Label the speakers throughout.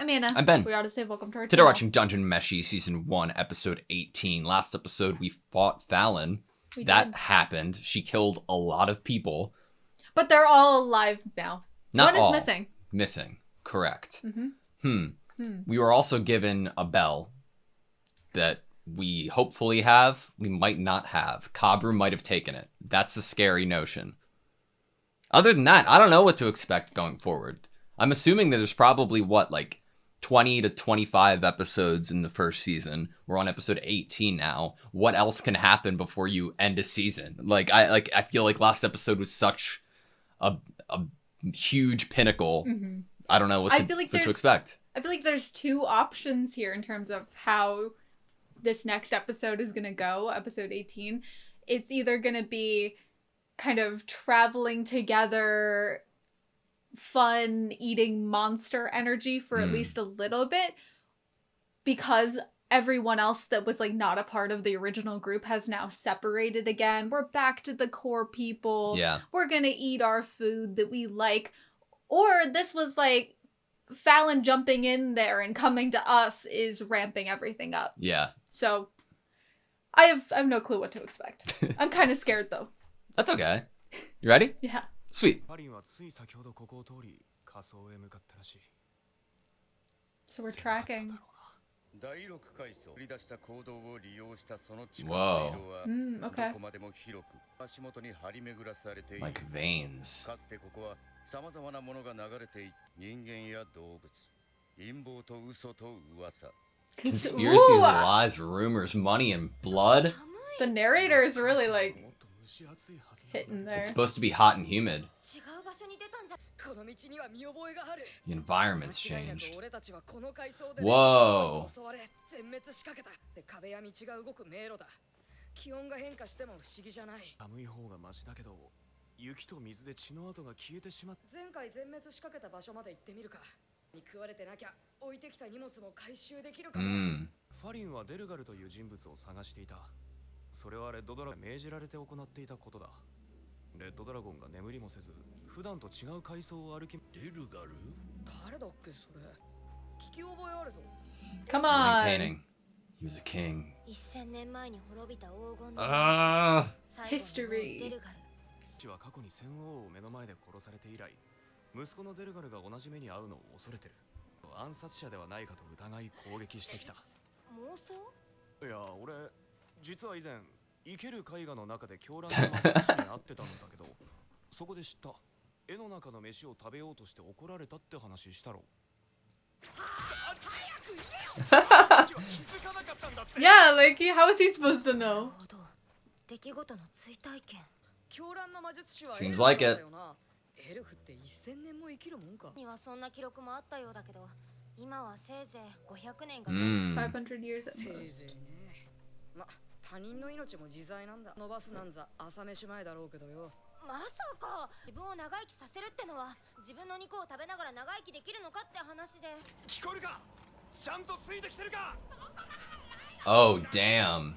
Speaker 1: I'm Anna.
Speaker 2: I'm Ben.
Speaker 1: We AutoSave. Welcome to our
Speaker 2: Today
Speaker 1: channel.
Speaker 2: we're watching Dungeon Meshi Season 1, Episode 18. Last episode, we fought Fallon. That happened. She killed a lot of people.
Speaker 1: But they're all alive now.
Speaker 2: Not
Speaker 1: One
Speaker 2: all.
Speaker 1: is missing.
Speaker 2: Missing. Correct.
Speaker 1: Mm-hmm.
Speaker 2: We were also given a bell that we hopefully have. We might not have. Kabru might have taken it. That's a scary notion. Other than that, I don't know what to expect going forward. I'm assuming that there's probably, 20 to 25 episodes in the first season. We're on episode 18 now. What else can happen before you end a season? I feel like last episode was such a huge pinnacle.
Speaker 1: Mm-hmm.
Speaker 2: I don't know what to expect.
Speaker 1: I feel like there's two options here in terms of how this next episode is going to go, episode 18. It's either going to be kind of traveling together, fun, eating monster energy for at least a little bit, because everyone else that was not a part of the original group has now separated again. We're back to the core people.
Speaker 2: Yeah.
Speaker 1: We're going to eat our food that we like. Or this was Fallon jumping in there and coming to us is ramping everything up.
Speaker 2: Yeah.
Speaker 1: So I have no clue what to expect. I'm kind of scared though.
Speaker 2: That's okay. You ready?
Speaker 1: Yeah.
Speaker 2: Sweet.
Speaker 1: So we're tracking.
Speaker 2: Whoa.
Speaker 1: Okay.
Speaker 2: Like veins. Conspiracies, lies, rumors, money, and blood.
Speaker 1: The narrator is really hitting there.
Speaker 2: It's supposed to be hot and humid. The environment's changed. Whoa.
Speaker 1: Come on.
Speaker 2: Painting. He was a king.
Speaker 1: History. Yeah, how is he supposed to know?
Speaker 2: Seems like it.
Speaker 1: 500 years at most.
Speaker 3: 他人の命も自在なんだ。伸ばすなんざ朝飯前だろうけどよ。まさか自分を長生きさせるってのは自分の肉を食べながら長生きできるのかって話で。聞こえるか？ちゃんとついてきてるか？
Speaker 2: Oh, damn.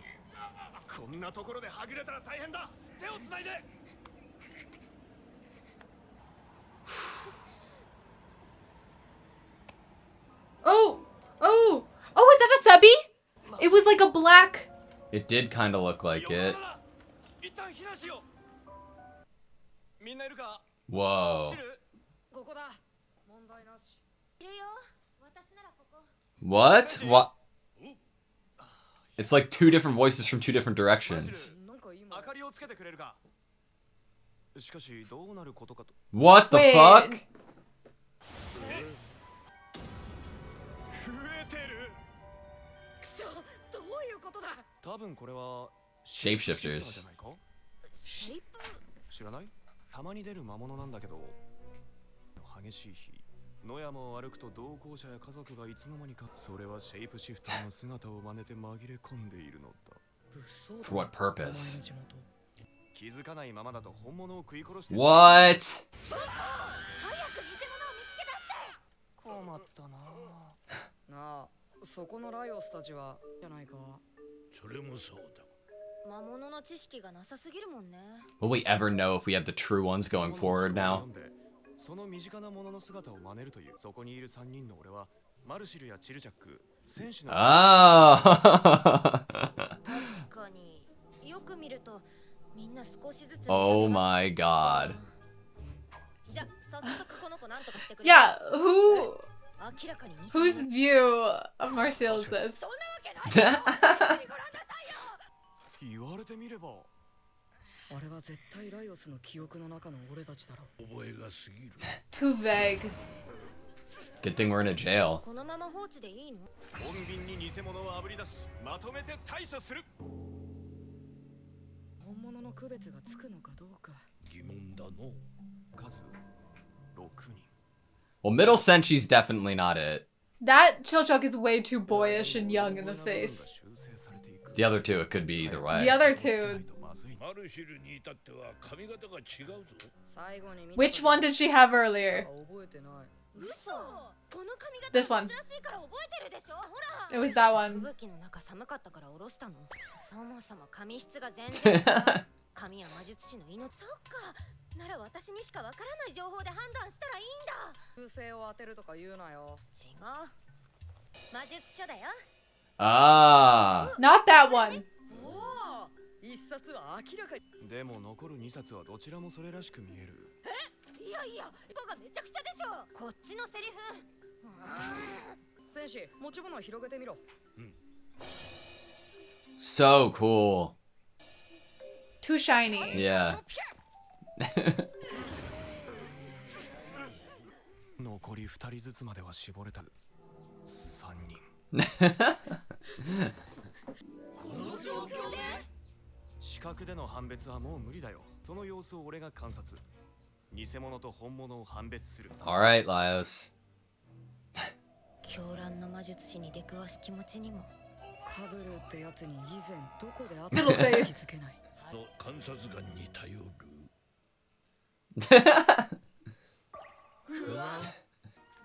Speaker 3: こんなところではぐれたら大変だ。手をつないで。
Speaker 1: Oh, is that a subby? It was like a black.
Speaker 2: It did kind of look like it. Whoa. What? What? It's like two different voices from two different directions. What the fuck? Shapeshifters. For what purpose? What? Will we ever know if we have the true ones going forward now? Oh.
Speaker 3: 確かによく見るとみんな少しずつ
Speaker 2: Oh my god.
Speaker 3: じゃ早速この子なんとかしてくれ
Speaker 1: Yeah,
Speaker 3: 明らかに
Speaker 1: whose view of Marcel is this?
Speaker 3: そんなわけないよご覧なさいよ
Speaker 4: 言われてみれば
Speaker 5: あれは絶対ライオスの記憶の中の俺たちだろ。覚えがすぎる。
Speaker 1: Too vague.
Speaker 2: Good thing we're in a jail.
Speaker 3: このまま放置でいいの
Speaker 4: 穏便に偽物をあぶり出しまとめて対処する
Speaker 5: 本物の区別がつくのかどうか。疑問だの。
Speaker 4: 数6人
Speaker 2: Well, middle Senshi's definitely not it.
Speaker 1: That Chilchuk is way too boyish and young in the face.
Speaker 2: The other two, it could be either way.
Speaker 1: The other two.
Speaker 6: マルシルに至っては髪型が違うぞ。
Speaker 5: 最後に見た
Speaker 1: Which one did she have earlier?
Speaker 5: 覚えてない。
Speaker 3: 嘘この髪型
Speaker 1: This one.
Speaker 3: 珍しいから覚えてるでしょほら
Speaker 1: It was that
Speaker 3: 吹
Speaker 1: one.
Speaker 3: 雪の中寒かったから下ろしたのそもそも髪質が全然違う髪は魔術師の命そっかなら私にしかわからない情報で判断したらいいんだ
Speaker 5: 風船を当てるとか言うなよ。
Speaker 3: 違う魔術書だよ
Speaker 2: Ah.
Speaker 1: Not that one.
Speaker 5: おお、一冊は明らかに。
Speaker 4: でも残る2冊はどちらもそれらしく見える
Speaker 3: いやいや子がめちゃくちゃでしょこっちのセリフ
Speaker 5: 戦士、持ち物を広げてみろ。
Speaker 2: So cool.
Speaker 1: Too shiny.
Speaker 2: Yeah.
Speaker 4: 残り2人ずつまでは絞れた3人
Speaker 3: この状況で
Speaker 4: 視覚での判別はもう無理だよその様子を俺が観察偽物と本物を判別する
Speaker 2: Alright, Laios.
Speaker 3: 狂乱の魔術師に出くわし気持ちにも
Speaker 5: カブルってやつに以前どこで会っ
Speaker 1: Little
Speaker 5: たか
Speaker 1: face.
Speaker 5: 気づけない。
Speaker 6: の観察眼に頼る。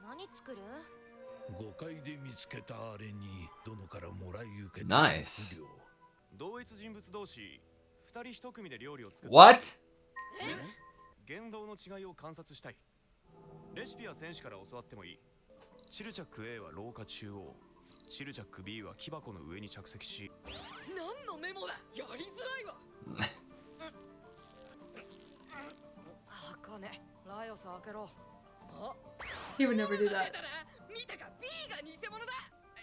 Speaker 3: 何作る
Speaker 6: 誤解で見つけたあれに殿からもらい受けた
Speaker 2: Nice.
Speaker 6: 不良
Speaker 4: 同一人物同士2人1組で料理を作る
Speaker 2: What?
Speaker 4: 言動の違いを観察したいレシピは選手から教わってもいいチルチャック A は廊下中央チルチャック B は木箱の上に着席し
Speaker 5: 何のメモだ。やりづらいわ。あかね、ライオス開けろ。あ、
Speaker 1: He would never do
Speaker 5: 出
Speaker 1: that.
Speaker 5: たな。見たか、B が偽物だ。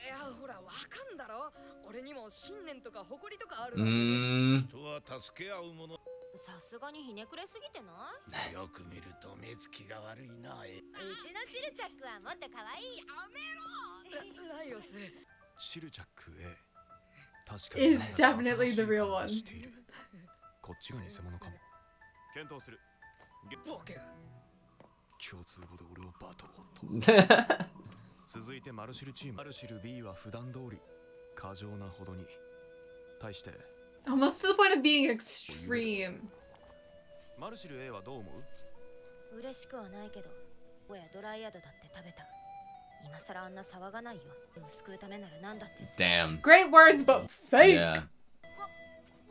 Speaker 5: いや、ほら、わかんだろ。俺にも信念とか誇りとかある。
Speaker 2: Mm.
Speaker 6: 人は助け合うもの。
Speaker 3: さすがにひねくれすぎてない
Speaker 6: よく見ると目つきが悪いな。
Speaker 3: うちのチルチャックはもっと可愛いや
Speaker 5: ライオス。
Speaker 4: チルチャック A 確かに
Speaker 1: Is definitely the real one.
Speaker 4: しているこっちが偽物かも検討する
Speaker 5: ボケ。
Speaker 4: 共通語で俺をバトン続いてマルシルチームマルシル B は普段通り過剰なほどに対して
Speaker 1: Almost to the point of being extreme.
Speaker 4: マルシル A はどう思う
Speaker 3: 嬉しくはないけど親ドライヤドだって食べた今さらあんな騒がないよでも救うためなら何だって
Speaker 2: Damn.
Speaker 1: Great words, but fake.
Speaker 2: Yeah.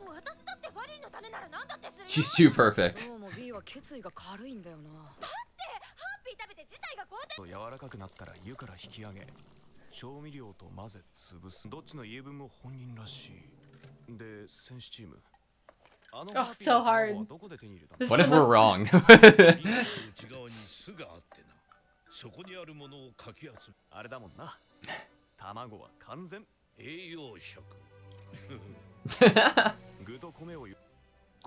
Speaker 3: 私だってファリーのためなら何だってするよ
Speaker 2: She's too perfect.
Speaker 5: どうも B は決意が軽いんだよな。
Speaker 3: ハッピー食べて事態が好転
Speaker 4: 柔らかくなったら湯から引き上げ調味料と混ぜ潰すどっちの言い分も本人らしいで選手チームあの
Speaker 1: Oh, so hard.
Speaker 4: はどこで手に入れたの
Speaker 1: This is
Speaker 2: What
Speaker 1: the
Speaker 2: if we're
Speaker 1: most-
Speaker 2: wrong?
Speaker 6: 内側に巣があってな。そこにあるものをかき集め
Speaker 4: あれだもんな卵は完全
Speaker 6: 栄養食。
Speaker 4: 具と米を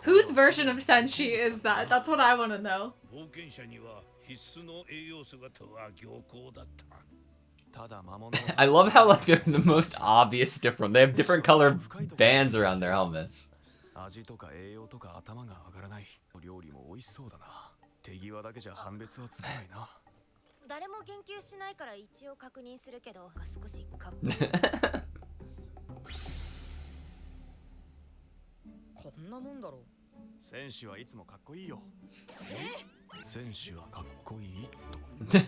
Speaker 1: Whose version of Senshi is that? That's what I want to know.
Speaker 6: 冒険者には必須の栄養素がとは良好だった。
Speaker 4: ただ魔物
Speaker 2: I love how like they're the most obvious different. They have different colored bands around their helmets.
Speaker 4: 味とか栄養とか頭が上がらない料理も美味しそうだな手際だけじゃ判別はつかないな
Speaker 3: 誰も言及しないから一応確認するけど少しかっこいい
Speaker 5: こんなもんだろ。
Speaker 4: 選手はいつもかっこいいよ選手はかっこいいと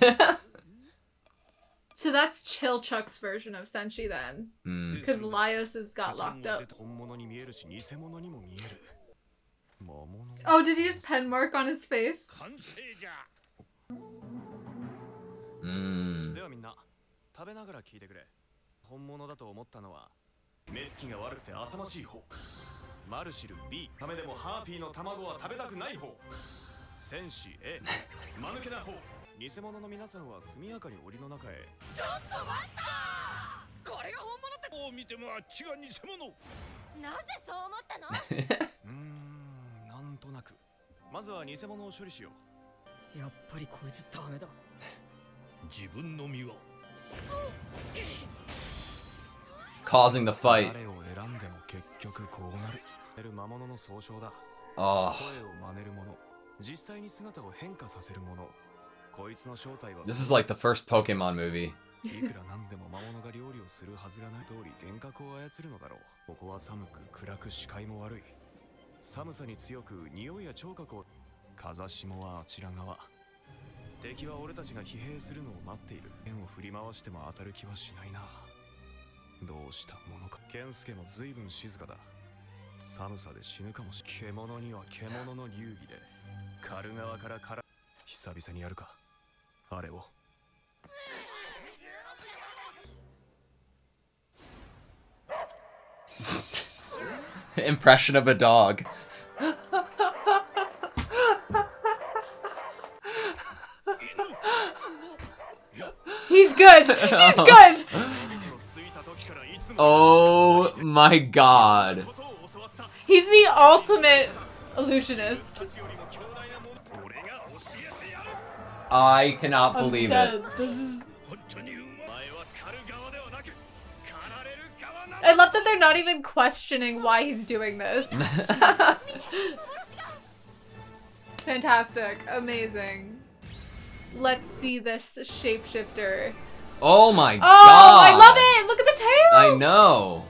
Speaker 1: So that's Chilchuk's version of Senshi then.
Speaker 2: Mm.
Speaker 1: Because Laios's got locked up.
Speaker 4: 本物に見えるし偽物にも見える魔物
Speaker 1: Oh, did he just pen mark on his face?
Speaker 6: 完成じゃ。
Speaker 2: Mm.
Speaker 4: ではみんな食べながら聞いてくれ。本物だと思ったのは目つきが悪くて浅ましい方。マルシル B、 ためでもハーピーの卵は食べたくない方。戦士 A、 間抜けな方。偽物の皆さんは速やかに檻の中へ。
Speaker 5: ちょっと待ったこれが本物って
Speaker 6: こう見てもあっちが偽物。
Speaker 3: なぜそう思ったの？
Speaker 4: なんとなく。まずは偽物を処理しよ
Speaker 5: やっぱりこいつダメだ。
Speaker 6: 自分の身は
Speaker 2: Causing the
Speaker 4: う。
Speaker 2: fight.
Speaker 4: 誰を選んでも結局こうなる。魔物の総称だ。
Speaker 2: Oh,
Speaker 4: 声を真似る者、実際に姿を変化させる者。こいつの正体は
Speaker 2: this is like the first Pokemon movie.
Speaker 4: いくらなんでも魔物が料理をするはずがない通り幻覚を操るのだろう。ここは寒く暗く視界も悪い。寒さに強く匂いや聴覚を。風下はあちら側。敵は俺たちが疲弊するのを待っている。剣を振り回しても当たる気はしないな。どうしたものか。健介も随分静かだ。寒さで死ぬかもしれん。獣には獣の流儀で狩る側から久々にやるかあれを。
Speaker 2: Impression of a dog.
Speaker 1: He's good. He's good.
Speaker 2: Oh my god.
Speaker 1: He's the ultimate illusionist.
Speaker 2: I cannot
Speaker 1: I'm
Speaker 2: believe
Speaker 1: dead.
Speaker 2: it.
Speaker 1: This is...
Speaker 6: 本当にうまい。
Speaker 1: I love that they're not even questioning why he's doing this. Fantastic. Amazing. Let's see this shapeshifter.
Speaker 2: Oh my
Speaker 1: Oh,
Speaker 2: god.
Speaker 1: I love it! Look at the tails!
Speaker 2: I know.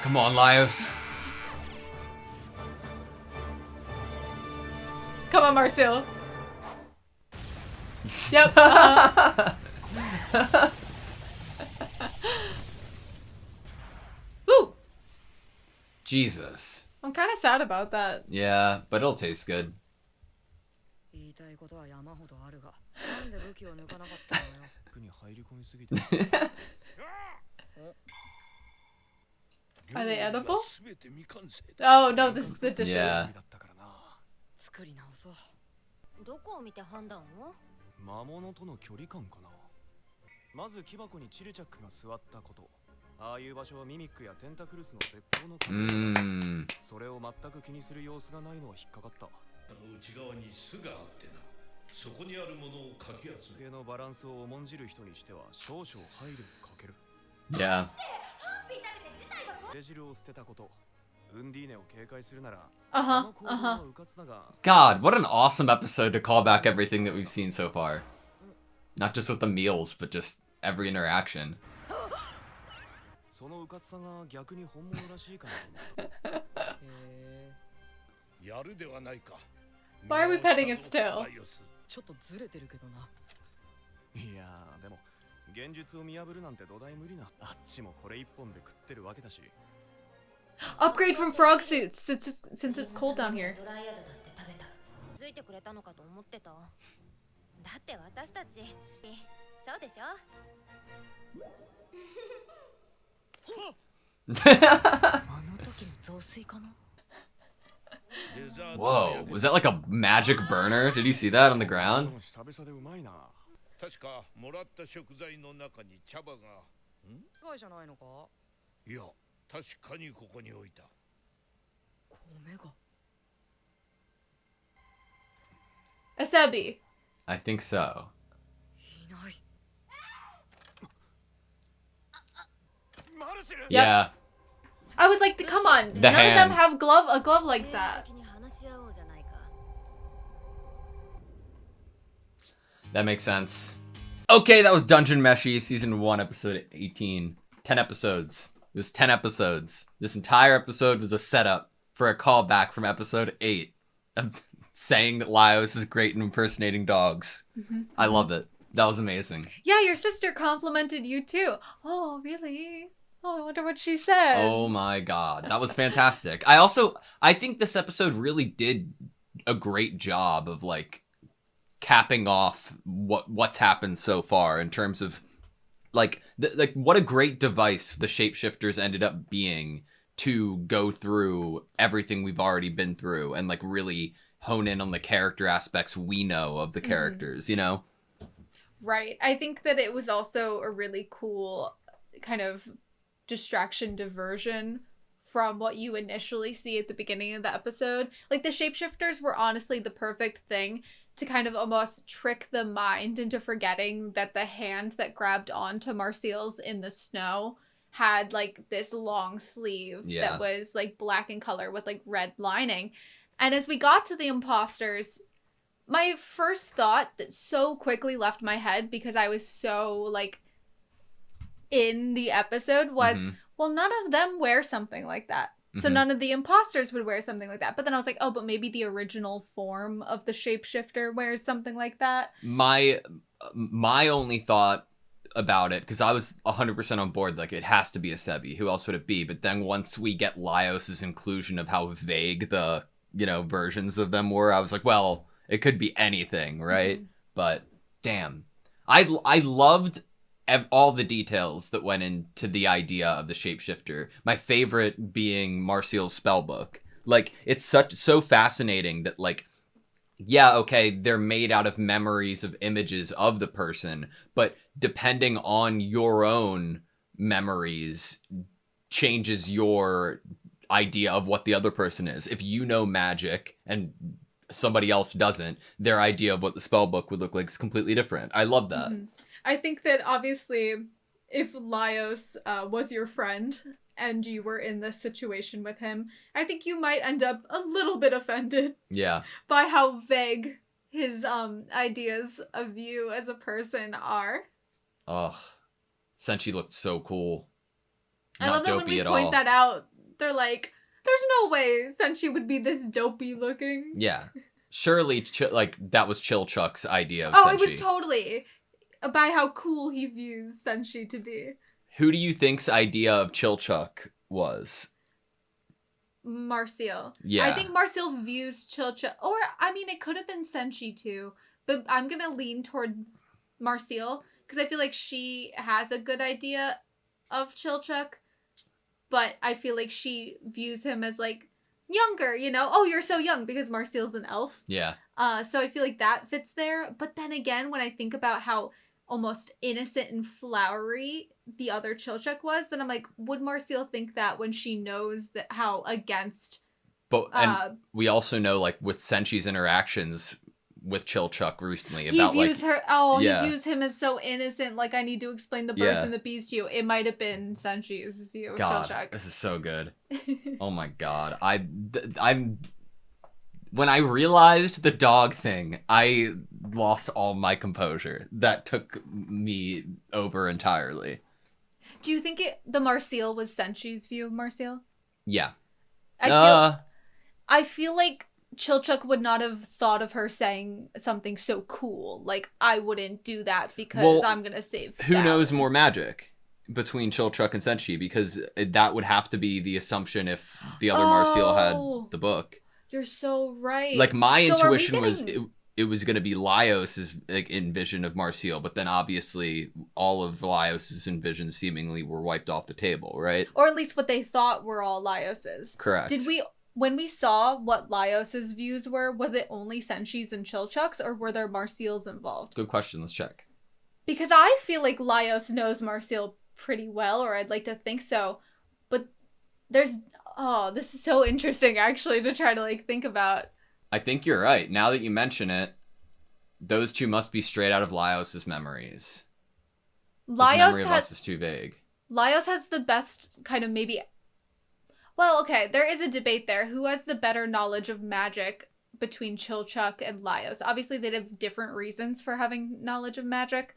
Speaker 2: Come on, Laios.
Speaker 1: Come on, Marcel. Yep. Uh-huh. Woo!
Speaker 2: Jesus.
Speaker 1: I'm kind of sad about that.
Speaker 2: Yeah, but it'll taste good.
Speaker 5: 言いたいことは山ほどあるが、なんで武器を抜かなかったのよ。
Speaker 4: に入り込みすぎて
Speaker 1: Are they edible?
Speaker 6: 全て未完成だ。
Speaker 1: Oh, no, this is the dishes.
Speaker 2: Yeah.
Speaker 4: だったからな。
Speaker 5: 作り直そう。
Speaker 3: どこを見て判断を？
Speaker 4: 魔物との距離感かな。まず木箱にチルチャックが座ったこと。ああいう場所はミミックやテンタクルスの絶好の環境。それを全く気にする様子がないのは引っかかった。
Speaker 6: あの内側に巣があってな。そこにあるものをかき集め。
Speaker 4: のバランスを重んじる人にしては少々配慮をかける。
Speaker 2: Yeah.
Speaker 4: レジルを捨てたこと。ウンディーネを警戒するなら。
Speaker 1: Uh-huh, uh-huh.
Speaker 2: God, what an awesome episode to call back everything that we've seen so far. Not just with the meals, but just every interaction.
Speaker 4: そのうかつさが逆に本物らしいかなと思った。
Speaker 6: やるではないか。
Speaker 1: Why are we petting its tail?
Speaker 5: ちょっとずれてるけどな。
Speaker 4: いやーでも現実を見破るなんて土台無理な。あっちもこれ一本で食ってるわけだし。
Speaker 1: Upgrade from frog suits since it's cold down here.
Speaker 3: ドライヤドだって食べた。ついてくれたのかと思ってた。だって私たち、そうでしょ？
Speaker 2: Whoa, was that like a magic burner? Did you see that on the ground?
Speaker 6: 確かもらった食材の中に茶葉が。
Speaker 5: 害じゃないのか？
Speaker 6: いや、確かにここに置いた。
Speaker 5: 米が。
Speaker 1: Asabi.
Speaker 2: I think so.
Speaker 5: いない。
Speaker 2: Yeah.
Speaker 1: I was like, come on.
Speaker 2: The
Speaker 1: None
Speaker 2: hand.
Speaker 1: of them have a glove like that.
Speaker 2: That makes sense. Okay, that was Dungeon Meshi, Season 1, Episode 18. 10 episodes. It was 10 episodes. This entire episode was a setup for a callback from Episode 8. Saying that Laios is great in impersonating dogs. I love it. That was amazing.
Speaker 1: Yeah, your sister complimented you too. Oh, really? Oh, I wonder what she said.
Speaker 2: Oh my god, that was fantastic. I think this episode really did a great job of like capping off what's happened so far in terms of like what a great device the shapeshifters ended up being to go through everything we've already been through and like really hone in on the character aspects we know of the characters, you know?
Speaker 1: Right. I think that it was also a really cool kind of distraction diversion from what you initially see at the beginning of the episode. Like, the shapeshifters were honestly the perfect thing to kind of almost trick the mind into forgetting that the hand that grabbed onto Marcial's in the snow had like this long sleeve that was like black in color with like red lining. And as we got to the imposters, my first thought that so quickly left my head because I was so like in the episode was, well, none of them wear something like that. So none of the imposters would wear something like that. But then I was like, oh, but maybe the original form of the shapeshifter wears something like that.
Speaker 2: My only thought about it, because I was 100% on board, like it has to be a Sebi. Who else would it be? But then once we get Laios's inclusion of how vague the, you know, versions of them were, I was like, well, it could be anything, right? But damn, I loved all the details that went into the idea of the shapeshifter. My favorite being Marcial's spellbook. Like, it's so fascinating that, like, yeah, okay, they're made out of memories of images of the person, but depending on your own memories changes your idea of what the other person is. If you know magic and somebody else doesn't, their idea of what the spellbook would look like is completely different. I love that.
Speaker 1: I think that obviously if Laios was your friend and you were in this situation with him, I think you might end up a little bit offended by how vague his ideas of you as a person are.
Speaker 2: Ugh. Senshi looked so cool.
Speaker 1: I love that when we point that out, they're like, there's no way Senshi would be this dopey looking.
Speaker 2: Yeah. Surely, like, that was Chilchuck's idea of
Speaker 1: Senshi.
Speaker 2: Oh,
Speaker 1: it was totally by how cool he views Senshi to be.
Speaker 2: Who do you think's idea of Chilchuck was?
Speaker 1: Marcial.
Speaker 2: Yeah.
Speaker 1: I think Marcial views Chilchuck, or, I mean, it could have been Senshi too, but I'm gonna lean toward Marcial, because I feel like she has a good idea of Chilchuck, but I feel like she views him as, like, younger, you know? Oh, you're so young, because Marcial's an elf.
Speaker 2: Yeah.
Speaker 1: So I feel like that fits there, but then again, when I think about how almost innocent and flowery the other Chilchuck was, then I'm like, would Marcial think that when she knows that how against...
Speaker 2: But and we also know, like, with Senshi's interactions with Chilchuck recently about,
Speaker 1: he views
Speaker 2: like...
Speaker 1: he views him as so innocent, like, I need to explain the birds and the bees to you. It might have been Senshi's view of Chilchuck.
Speaker 2: This is so good. Oh my god. I'm... When I realized the dog thing, I lost all my composure. That took me over entirely.
Speaker 1: Do you think the Marcial was Senshi's view of Marcial?
Speaker 2: Yeah.
Speaker 1: I feel like Chilchuck would not have thought of her saying something so cool. Like, I wouldn't do that because I'm going to save
Speaker 2: Who knows more magic between Chilchuck and Senshi? Because that would have to be the assumption if the other Marcial had the book.
Speaker 1: You're so right.
Speaker 2: Like, my intuition was it was going to be Laios's like, envision of Marcial, but then obviously all of Laios's envisions seemingly were wiped off the table, right?
Speaker 1: Or at least what they thought were all Laios's.
Speaker 2: Correct.
Speaker 1: When we saw what Laios's views were, was it only Senshi's and Chilchuck's, or were there Marcial's involved?
Speaker 2: Good question. Let's check.
Speaker 1: Because I feel like Laios knows Marcial pretty well, or I'd like to think so. But there's... Oh, this is so interesting, actually, to try to, like, think about.
Speaker 2: I think you're right. Now that you mention it, those two must be straight out of Laios's memories. His memory of us is too vague.
Speaker 1: Laios has the best kind of maybe... Well, okay, there is a debate there. Who has the better knowledge of magic between Chilchuck and Laios? Obviously, they'd have different reasons for having knowledge of magic.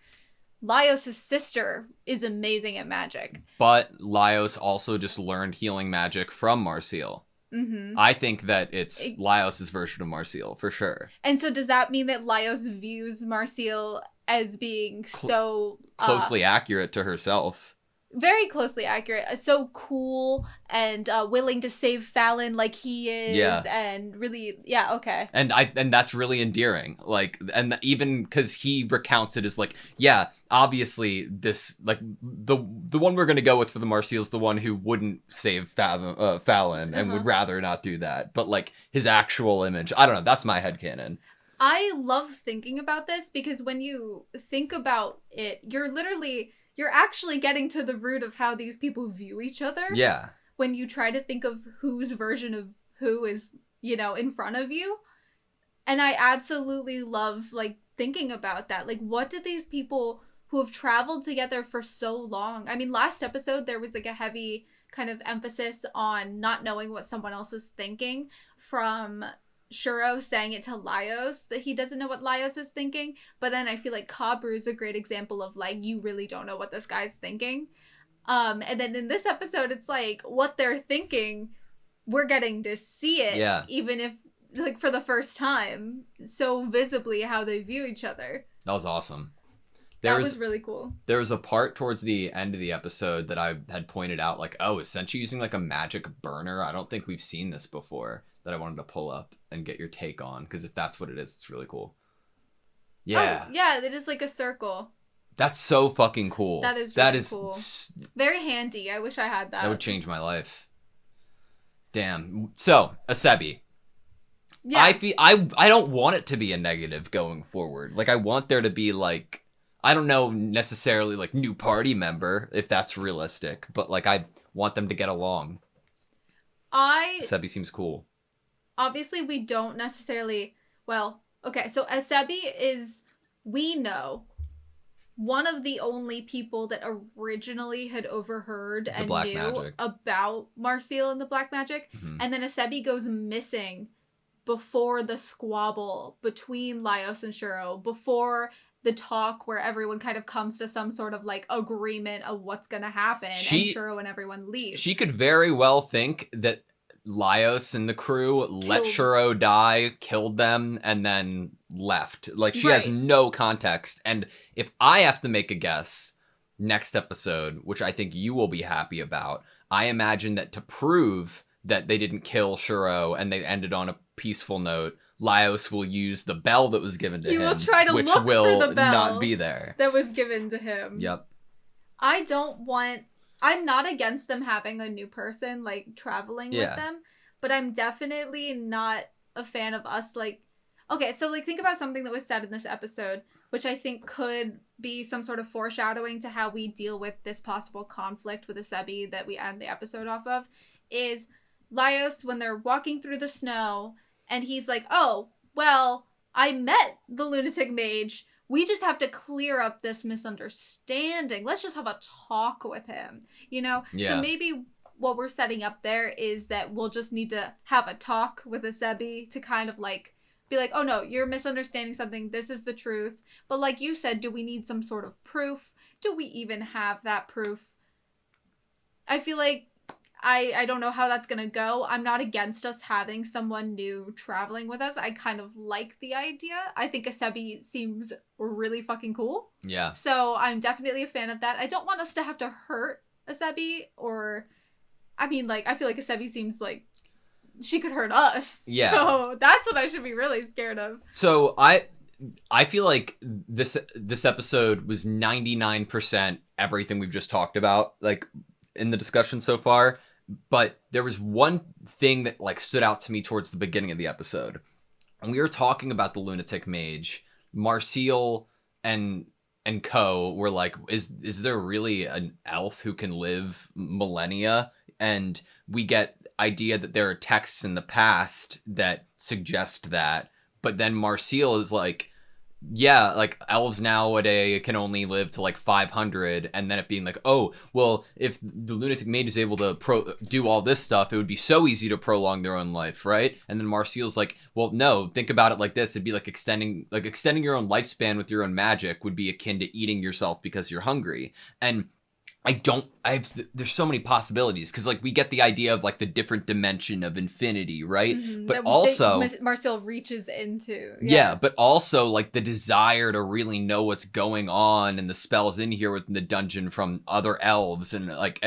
Speaker 1: Laios' sister is amazing at magic.
Speaker 2: But Laios also just learned healing magic from Marcial.
Speaker 1: Mm-hmm.
Speaker 2: I think that it's Laios' version of Marcial, for sure.
Speaker 1: And so does that mean that Laios views Marcial as being so...
Speaker 2: closely accurate to herself?
Speaker 1: very closely accurate. So cool and willing to save Fallon like he is.
Speaker 2: Yeah.
Speaker 1: And really, yeah, okay.
Speaker 2: And that's really endearing. Like, and even because he recounts it as like, yeah, obviously this, like, the one we're going to go with for the Marseille is the one who wouldn't save Fallon and would rather not do that. But like his actual image, I don't know. That's my headcanon.
Speaker 1: I love thinking about this because when you think about it, you're actually getting to the root of how these people view each other.
Speaker 2: Yeah.
Speaker 1: When you try to think of whose version of who is, in front of you. And I absolutely love, like, thinking about that. Like, what did these people who have traveled together for so long? I mean, last episode, there was, like, a heavy kind of emphasis on not knowing what someone else is thinking from Shuro saying it to Laios, that he doesn't know what Laios is thinking. But then I feel like Kabru is a great example of, like, you really don't know what this guy's thinking. And then in this episode, it's like, what they're thinking, we're getting to see it.
Speaker 2: Yeah.
Speaker 1: Even if, like, for the first time, so visibly how they view each other.
Speaker 2: That was awesome.
Speaker 1: That was really cool.
Speaker 2: There was a part towards the end of the episode that I had pointed out, like, oh, is Senshi using, like, a magic burner? I don't think we've seen this before, that I wanted to pull up and get your take on, because if that's what it is, it's really cool. Yeah.
Speaker 1: Oh, yeah, it is like a circle.
Speaker 2: That's so fucking cool.
Speaker 1: That is really cool. Very handy. I wish I had that.
Speaker 2: That would change my life. Damn. So, Asebi.
Speaker 1: Yeah.
Speaker 2: I don't want it to be a negative going forward. Like, I want there to be, like, I don't know necessarily, like, new party member, if that's realistic, but, like, I want them to get along. Asebi seems cool.
Speaker 1: Obviously, we don't necessarily... Well, okay, so Asebi is, we know, one of the only people that originally had overheard and knew
Speaker 2: magic.
Speaker 1: About Marseille and the black magic.
Speaker 2: Mm-hmm.
Speaker 1: And then Asebi goes missing before the squabble between Laios and Shuro, before the talk where everyone kind of comes to some sort of, like, agreement of what's gonna happen, and Shuro and everyone leave.
Speaker 2: She could very well think that Laios and the crew let Shuro die, killed them, and then left. Like, she has no context. And if I have to make a guess, next episode, which I think you will be happy about, I imagine that to prove that they didn't kill Shuro and they ended on a peaceful note, Laios will use the bell that was given to him,
Speaker 1: will try to
Speaker 2: which
Speaker 1: look
Speaker 2: will
Speaker 1: for the bell
Speaker 2: not be there.
Speaker 1: That was given to him.
Speaker 2: Yep.
Speaker 1: I'm not against them having a new person, like, traveling with them, but I'm definitely not a fan of us, like... Okay, so, like, think about something that was said in this episode, which I think could be some sort of foreshadowing to how we deal with this possible conflict with Asebi that we end the episode off of, is Laios, when they're walking through the snow, and he's like, oh, well, I met the lunatic mage. We just have to clear up this misunderstanding. Let's just have a talk with him, Yeah. So maybe what we're setting up there is that we'll just need to have a talk with Asebi to kind of, like, be like, oh no, you're misunderstanding something. This is the truth. But like you said, do we need some sort of proof? Do we even have that proof? I feel like I don't know how that's going to go. I'm not against us having someone new traveling with us. I kind of like the idea. I think Asebi seems really fucking cool.
Speaker 2: Yeah.
Speaker 1: So I'm definitely a fan of that. I don't want us to have to hurt Asebi or... I mean, like, I feel like Asebi seems like she could hurt us.
Speaker 2: Yeah.
Speaker 1: So that's what I should be really scared of.
Speaker 2: So I feel like this episode was 99% everything we've just talked about, like, in the discussion so far. But there was one thing that, like, stood out to me towards the beginning of the episode. When we were talking about the lunatic mage, Marseille and co were like, is there really an elf who can live millennia? And we get idea that there are texts in the past that suggest that. But then Marseille is like, yeah, like, elves nowadays can only live to, like, 500, and then it being like, oh, well, if the lunatic mage is able to do all this stuff, it would be so easy to prolong their own life, right? And then Marseille's like, well, no, think about it like this. It'd be like extending your own lifespan with your own magic would be akin to eating yourself because you're hungry. And there's so many possibilities because like we get the idea of like the different dimension of infinity, right? But
Speaker 1: That
Speaker 2: also
Speaker 1: Marcel reaches into.
Speaker 2: yeah, but also like the desire to really know what's going on and the spells in here within the dungeon from other elves and like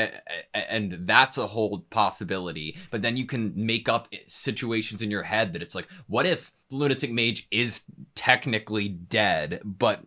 Speaker 2: and that's a whole possibility. But then you can make up situations in your head that it's like, what if the lunatic mage is technically dead but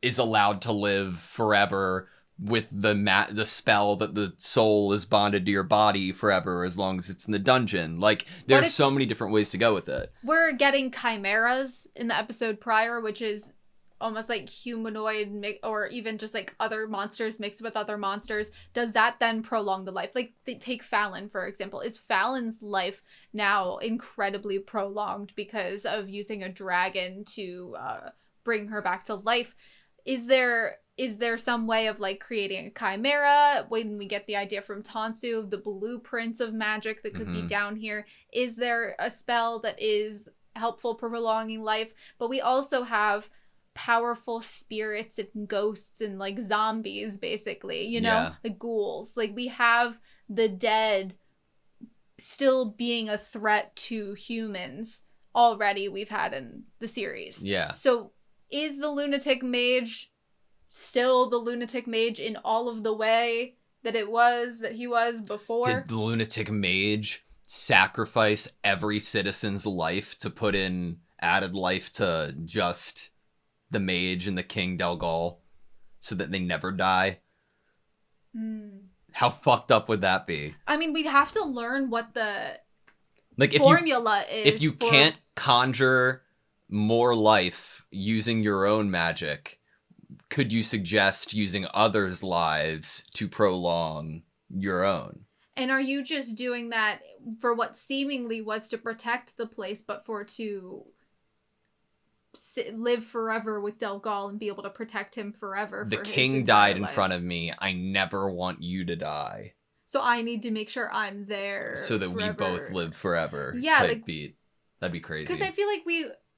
Speaker 2: is allowed to live forever with the spell that the soul is bonded to your body forever as long as it's in the dungeon. Like, there's so many different ways to go with it.
Speaker 1: We're getting chimeras in the episode prior, which is almost like humanoid or even just like other monsters mixed with other monsters. Does that then prolong the life? Like, take Fallon, for example. Is Fallon's life now incredibly prolonged because of using a dragon to bring her back to life? Is there some way of like creating a chimera when we get the idea from Tansu of the blueprints of magic that could be down here? Is there a spell that is helpful for prolonging life? But we also have powerful spirits and ghosts and like zombies, basically, you know, the ghouls. Like, we have the dead still being a threat to humans already we've had in the series.
Speaker 2: Yeah.
Speaker 1: So is the lunatic mage still the lunatic mage in all of the way that he was before?
Speaker 2: Did the lunatic mage sacrifice every citizen's life to put in added life to just the mage and the King Delgal so that they never die? How fucked up would that be?
Speaker 1: I mean, we'd have to learn what the
Speaker 2: like
Speaker 1: formula is.
Speaker 2: If you can't conjure more life using your own magic, could you suggest using others' lives to prolong your own?
Speaker 1: And are you just doing that for what seemingly was to protect the place, but to live forever with Delgal and be able to protect him forever?
Speaker 2: The king died in front of me. I never want you to die.
Speaker 1: So I need to make sure I'm there
Speaker 2: so that
Speaker 1: forever.
Speaker 2: We both live forever.
Speaker 1: Yeah,
Speaker 2: type
Speaker 1: like,
Speaker 2: beat. That'd be crazy.
Speaker 1: Because I feel like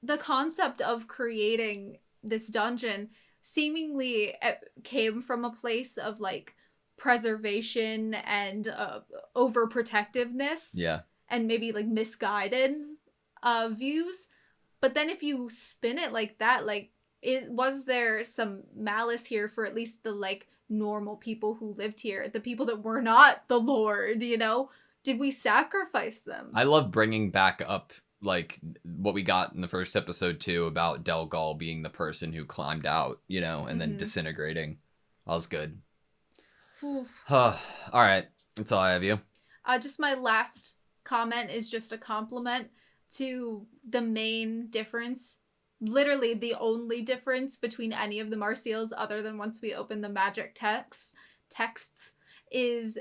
Speaker 1: the concept of creating this dungeon seemingly came from a place of like preservation and overprotectiveness.
Speaker 2: Yeah.
Speaker 1: And maybe like misguided views. But then if you spin it like that, like, was there some malice here for at least the like normal people who lived here, the people that were not the Lord, you know? Did we sacrifice them?
Speaker 2: I love bringing back up like what we got in the first episode too about Delgal being the person who climbed out, you know, and then disintegrating. That was good. All right, that's all I have you.
Speaker 1: Just my last comment is just a compliment to the main difference, literally the only difference between any of the Marseilles other than once we open the magic texts is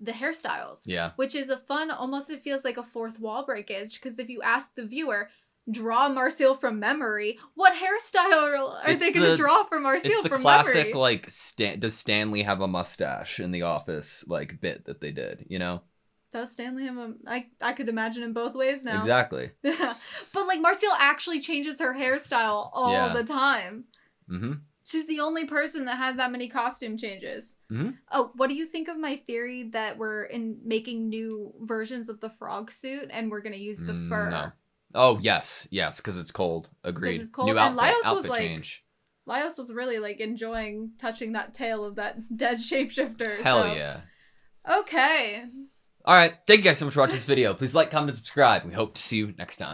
Speaker 1: the hairstyles. Yeah. Which is a fun, almost it feels like a fourth wall breakage, because if you ask the viewer, draw Marseille from memory, what hairstyle are they going to draw from Marseille from memory? It's the classic,
Speaker 2: like, does Stanley have a mustache in The Office, like, bit that they did, you know?
Speaker 1: Does Stanley have I could imagine him both ways now.
Speaker 2: Exactly.
Speaker 1: But, like, Marseille actually changes her hairstyle all the time. Mm-hmm. She's the only person that has that many costume changes. Mm-hmm. Oh, what do you think of my theory that we're making new versions of the frog suit and we're going to use the fur?
Speaker 2: No. Oh, yes, because it's cold. Agreed. It's cold. New outfit,
Speaker 1: and Laios
Speaker 2: was like, change.
Speaker 1: Laios was really like enjoying touching that tail of that dead shapeshifter.
Speaker 2: Hell yeah.
Speaker 1: Okay.
Speaker 2: All right, thank you guys so much for watching this video. Please like, comment, and subscribe. We hope to see you next time.